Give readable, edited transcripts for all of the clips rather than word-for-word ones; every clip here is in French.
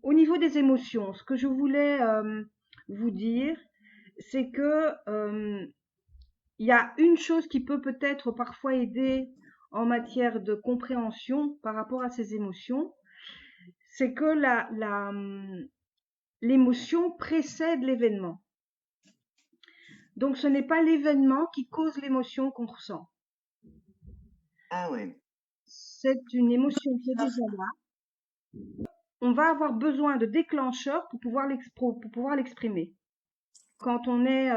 au niveau des émotions, ce que je voulais vous dire, c'est que il y a une chose qui peut peut-être parfois aider en matière de compréhension par rapport à ces émotions, c'est que l'émotion précède l'événement. Donc ce n'est pas l'événement qui cause l'émotion qu'on ressent. Ah ouais. C'est une émotion qui est déjà là. On va avoir besoin de déclencheurs pour pouvoir l'exprimer. Quand on est,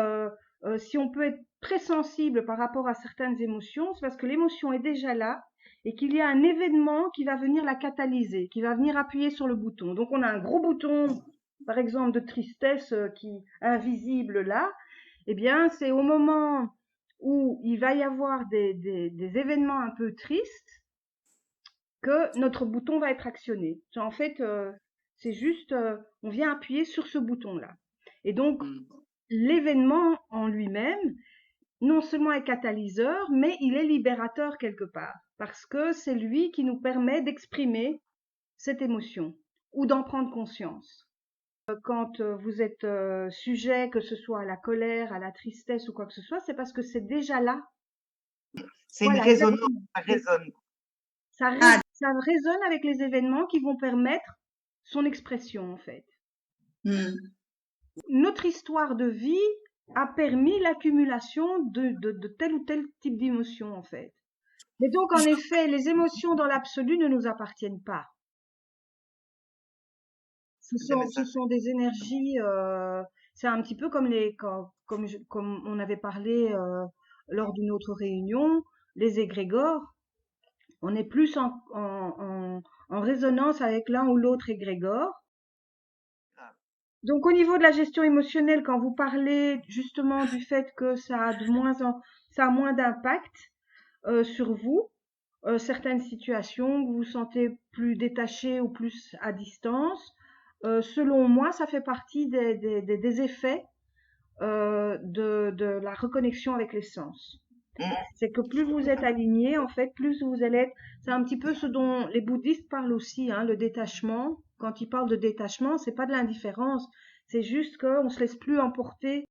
si on peut être très sensible par rapport à certaines émotions, c'est parce que l'émotion est déjà là et qu'il y a un événement qui va venir la catalyser, qui va venir appuyer sur le bouton. Donc on a un gros bouton, par exemple, de tristesse qui invisible là. Eh bien, c'est au moment où il va y avoir des événements un peu tristes que notre bouton va être actionné. En fait, c'est juste, on vient appuyer sur ce bouton-là. Et donc, Hmm. l'événement en lui-même, non seulement est catalyseur, mais il est libérateur quelque part, parce que c'est lui qui nous permet d'exprimer cette émotion ou d'en prendre conscience. Quand vous êtes sujet, que ce soit à la colère, à la tristesse ou quoi que ce soit, c'est parce que c'est déjà là. C'est une Voilà, résonance, exactement. ça résonne. Ah, Ça résonne avec les événements qui vont permettre son expression, en fait. hmm. Notre histoire de vie a permis l'accumulation de tel ou tel type d'émotion, en fait. Mais donc, en effet, les émotions dans l'absolu ne nous appartiennent pas. Mais Ce ça, sont des énergies, c'est un petit peu comme comme on avait parlé lors d'une autre réunion, les égrégores. On est plus en résonance avec l'un ou l'autre égrégore. ah, Donc, au niveau de la gestion émotionnelle, quand vous parlez justement du fait que ça a moins d'impact sur vous, certaines situations, vous vous sentez plus détaché ou plus à distance, selon moi, ça fait partie des effets de la reconnexion avec les sens. hmm, C'est que plus vous êtes aligné, en fait, plus vous allez être. C'est un petit peu ce dont les bouddhistes parlent aussi, hein, le détachement. Quand ils parlent de détachement, c'est pas de l'indifférence, c'est juste qu'on se laisse plus emporter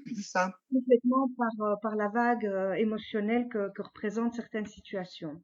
c'est ça. complètement par la vague émotionnelle que représentent certaines situations.